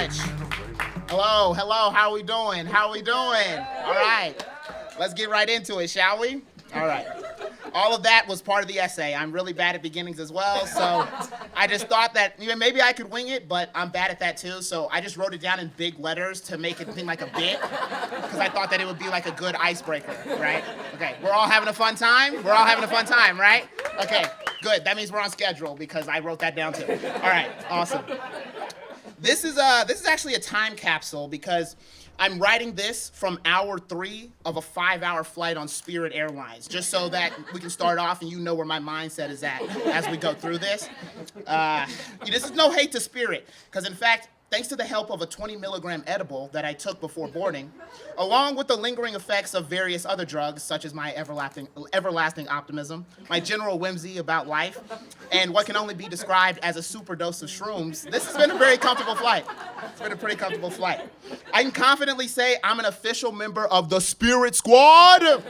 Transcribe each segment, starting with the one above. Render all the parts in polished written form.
much. Hello, how are we doing? All right, let's get right into it, shall we? All right. All of that was part of the essay. I'm really bad at beginnings as well, so I just thought that maybe I could wing it, but I'm bad at that too, so I just wrote it down in big letters to make it seem like a bit, because I thought that it would be like a good icebreaker, right? Okay, we're all having a fun time? Right? Okay, good. That means we're on schedule, because I wrote that down too. All right, awesome. This is actually a time capsule, because I'm writing this from hour 3 of a 5-hour flight on Spirit Airlines, just so that we can start off and you know where my mindset is at as we go through this. This is no hate to Spirit, because in fact, thanks to the help of a 20-milligram edible that I took before boarding, along with the lingering effects of various other drugs, such as my everlasting optimism, my general whimsy about life, and what can only be described as a super dose of shrooms, this has been a very comfortable flight. It's been a pretty comfortable flight. I can confidently say I'm an official member of the Spirit Squad.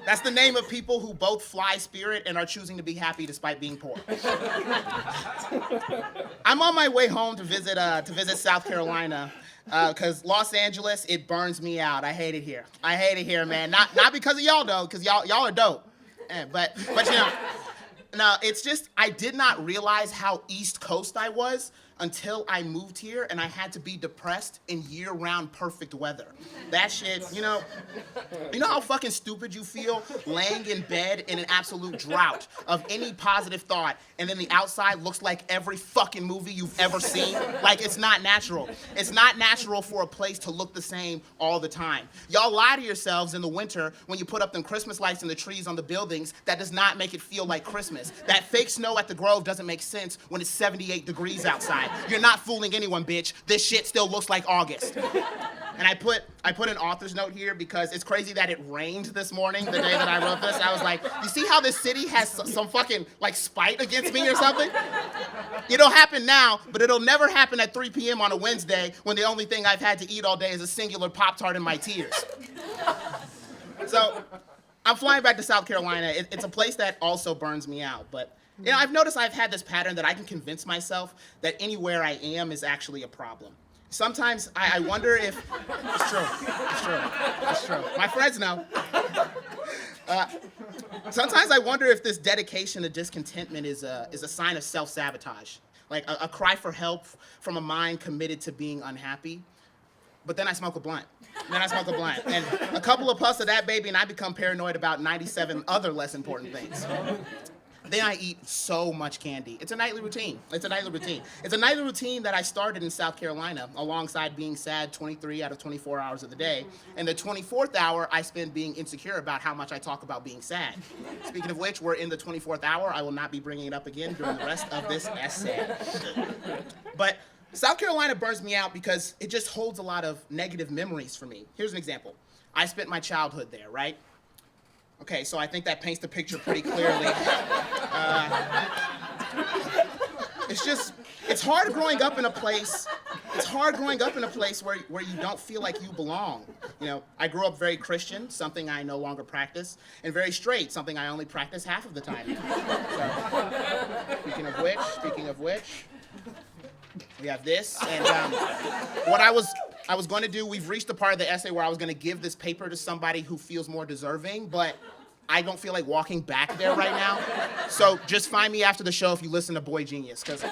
That's the name of people who both fly Spirit and are choosing to be happy despite being poor. I'm on my way home to visit South Carolina, because Los Angeles, it burns me out. I hate it here, man. Not because of y'all though, because y'all are dope. But no, it's just I did not realize how East Coast I was until I moved here and I had to be depressed in year-round perfect weather. That shit, you know how fucking stupid you feel laying in bed in an absolute drought of any positive thought, and then the outside looks like every fucking movie you've ever seen? Like, it's not natural. It's not natural for a place to look the same all the time. Y'all lie to yourselves in the winter when you put up them Christmas lights in the trees on the buildings. That does not make it feel like Christmas. That fake snow at the Grove doesn't make sense when it's 78 degrees outside. You're not fooling anyone, bitch. This shit still looks like August. And I put an author's note here because it's crazy that it rained this morning, the day that I wrote this. I was like, you see how this city has some fucking, like, spite against me or something? It'll happen now, but it'll never happen at 3 p.m. on a Wednesday when the only thing I've had to eat all day is a singular Pop-Tart in my tears. So I'm flying back to South Carolina. It's a place that also burns me out, but I've noticed I've had this pattern that I can convince myself that anywhere I am is actually a problem. Sometimes I wonder if it's true. My friends know. Sometimes I wonder if this dedication to discontentment is a sign of self-sabotage, like a cry for help from a mind committed to being unhappy. But then I smoke a blunt. And a couple of puffs of that baby, and I become paranoid about 97 other less important things. Then I eat so much candy. It's a nightly routine. It's a nightly routine that I started in South Carolina alongside being sad 23 out of 24 hours of the day. And the 24th hour I spend being insecure about how much I talk about being sad. Speaking of which, we're in the 24th hour. I will not be bringing it up again during the rest of this essay. But South Carolina burns me out because it just holds a lot of negative memories for me. Here's an example. I spent my childhood there, right? Okay, so I think that paints the picture pretty clearly. It's hard growing up in a place where you don't feel like you belong. I grew up very Christian, something I no longer practice, and very straight, something I only practice half of the time now. So, speaking of which, we have this, and what I was going to do, we've reached the part of the essay where I was going to give this paper to somebody who feels more deserving, but I don't feel like walking back there right now. So just find me after the show if you listen to Boy Genius, because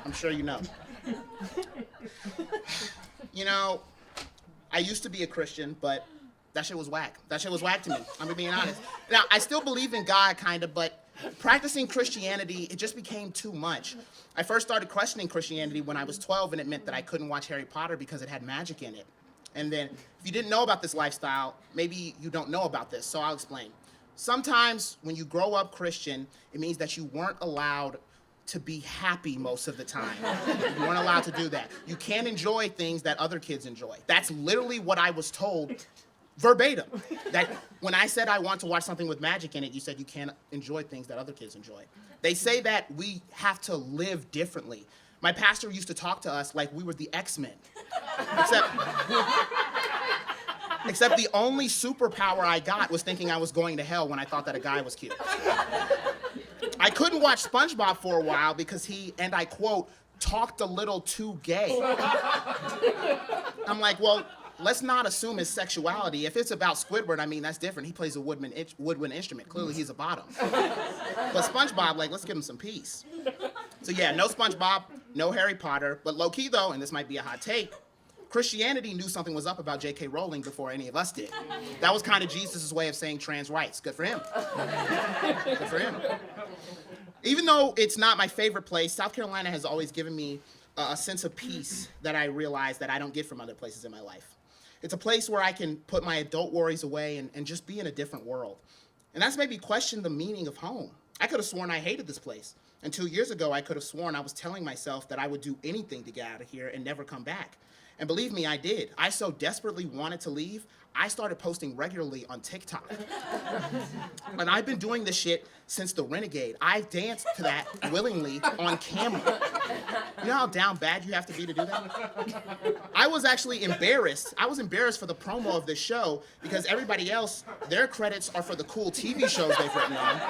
I'm sure you know. I used to be a Christian, but that shit was whack. That shit was whack to me. I'm being honest. Now, I still believe in God, kind of, but practicing Christianity, it just became too much. I first started questioning Christianity when I was 12, and it meant that I couldn't watch Harry Potter because it had magic in it. And then, if you didn't know about this lifestyle, maybe you don't know about this, so I'll explain. Sometimes, when you grow up Christian, it means that you weren't allowed to be happy most of the time. You weren't allowed to do that. You can't enjoy things that other kids enjoy. That's literally what I was told verbatim. That when I said I want to watch something with magic in it, you said you can't enjoy things that other kids enjoy. They say that we have to live differently. My pastor used to talk to us like we were the X-Men. Except the only superpower I got was thinking I was going to hell when I thought that a guy was cute. I couldn't watch SpongeBob for a while because he, and I quote, talked a little too gay. I'm like, well, let's not assume his sexuality. If it's about Squidward, I mean, that's different. He plays a woodwind instrument. Clearly, he's a bottom. But SpongeBob, like, let's give him some peace. So yeah, no SpongeBob, no Harry Potter. But low-key, though, and this might be a hot take, Christianity knew something was up about J.K. Rowling before any of us did. That was kind of Jesus' way of saying trans rights. Good for him. Good for him. Even though it's not my favorite place, South Carolina has always given me a sense of peace that I realize that I don't get from other places in my life. It's a place where I can put my adult worries away and just be in a different world. And that's made me question the meaning of home. I could have sworn I hated this place. And 2 years ago, I could have sworn I was telling myself that I would do anything to get out of here and never come back. And believe me, I did. I so desperately wanted to leave, I started posting regularly on TikTok. And I've been doing this shit since The Renegade. I danced to that willingly on camera. You know how down bad you have to be to do that? I was actually embarrassed. I was embarrassed for the promo of this show because everybody else, their credits are for the cool TV shows they've written on.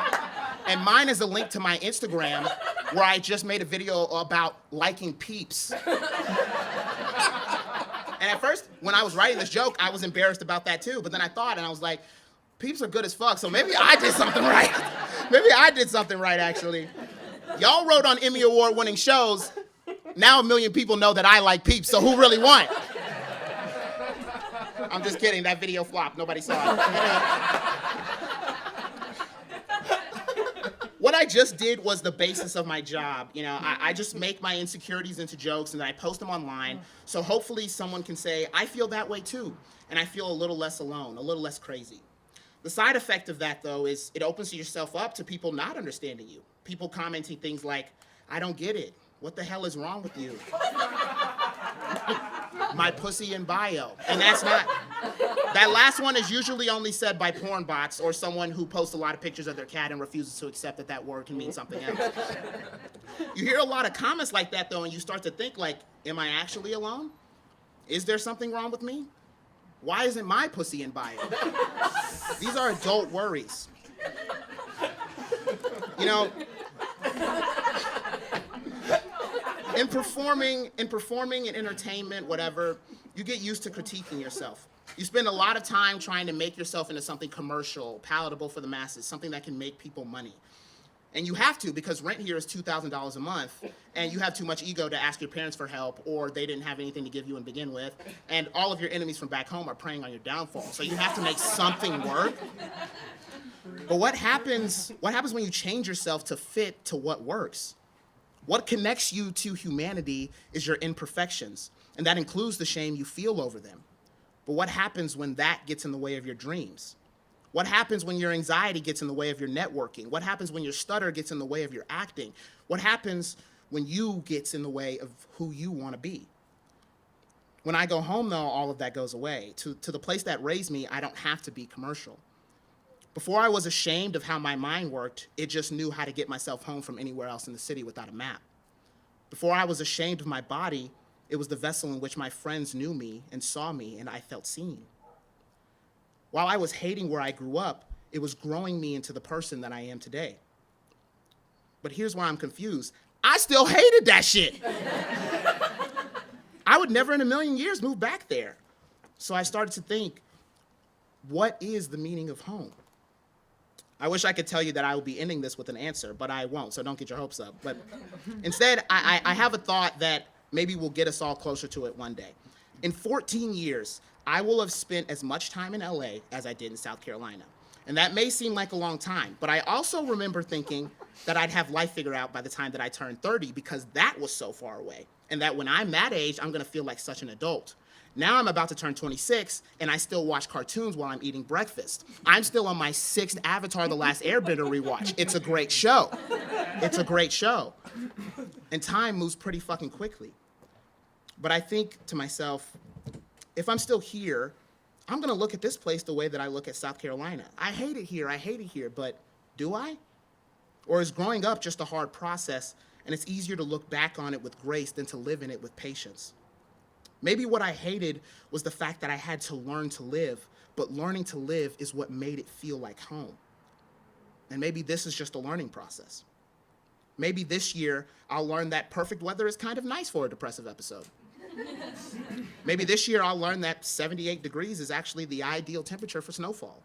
And mine is a link to my Instagram where I just made a video about liking Peeps. And at first, when I was writing this joke, I was embarrassed about that too. But then I thought, and I was like, Peeps are good as fuck, so maybe I did something right. Maybe I did something right, actually. Y'all wrote on Emmy Award-winning shows. Now 1 million people know that I like Peeps, so who really won? I'm just kidding. That video flopped. Nobody saw it. What I just did was the basis of my job. You know, I just make my insecurities into jokes and then I post them online. So hopefully someone can say, I feel that way too. And I feel a little less alone, a little less crazy. The side effect of that, though, is it opens yourself up to people not understanding you. People commenting things like, I don't get it. What the hell is wrong with you? My pussy in bio. And that's not, that last one is usually only said by porn bots or someone who posts a lot of pictures of their cat and refuses to accept that that word can mean something else. You hear a lot of comments like that, though, and you start to think, like, am I actually alone? Is there something wrong with me? Why isn't my pussy in bio? These are adult worries. You know, in performing, in entertainment, whatever, you get used to critiquing yourself. You spend a lot of time trying to make yourself into something commercial, palatable for the masses, something that can make people money. And you have to, because rent here is $2,000 a month, and you have too much ego to ask your parents for help, or they didn't have anything to give you and begin with, and all of your enemies from back home are preying on your downfall. So you have to make something work. But what happens when you change yourself to fit to what works? What connects you to humanity is your imperfections, and that includes the shame you feel over them. But what happens when that gets in the way of your dreams? What happens when your anxiety gets in the way of your networking? What happens when your stutter gets in the way of your acting? What happens when you gets in the way of who you want to be? When I go home, though, all of that goes away. To the place that raised me, I don't have to be commercial. Before I was ashamed of how my mind worked, it just knew how to get myself home from anywhere else in the city without a map. Before I was ashamed of my body, it was the vessel in which my friends knew me and saw me, and I felt seen. While I was hating where I grew up, it was growing me into the person that I am today. But here's why I'm confused. I still hated that shit. I would never in a million years move back there. So I started to think, what is the meaning of home? I wish I could tell you that I will be ending this with an answer, but I won't, so don't get your hopes up. But instead, I have a thought that maybe will get us all closer to it one day. In 14 years, I will have spent as much time in LA as I did in South Carolina. And that may seem like a long time, but I also remember thinking that I'd have life figured out by the time that I turned 30 because that was so far away. And that when I'm that age, I'm gonna feel like such an adult. Now I'm about to turn 26 and I still watch cartoons while I'm eating breakfast. I'm still on my 6th Avatar: The Last Airbender rewatch. It's a great show. It's a great show. And time moves pretty fucking quickly. But I think to myself, if I'm still here, I'm gonna look at this place the way that I look at South Carolina. I hate it here, but do I? Or is growing up just a hard process and it's easier to look back on it with grace than to live in it with patience? Maybe what I hated was the fact that I had to learn to live, but learning to live is what made it feel like home. And maybe this is just a learning process. Maybe this year I'll learn that perfect weather is kind of nice for a depressive episode. Maybe this year I'll learn that 78 degrees is actually the ideal temperature for snowfall.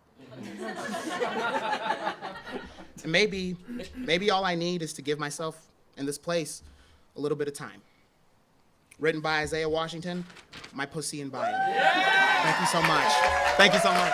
And maybe all I need is to give myself in this place a little bit of time. Written by Isaiah Washington, my pussy in bio. Thank you so much. Thank you so much.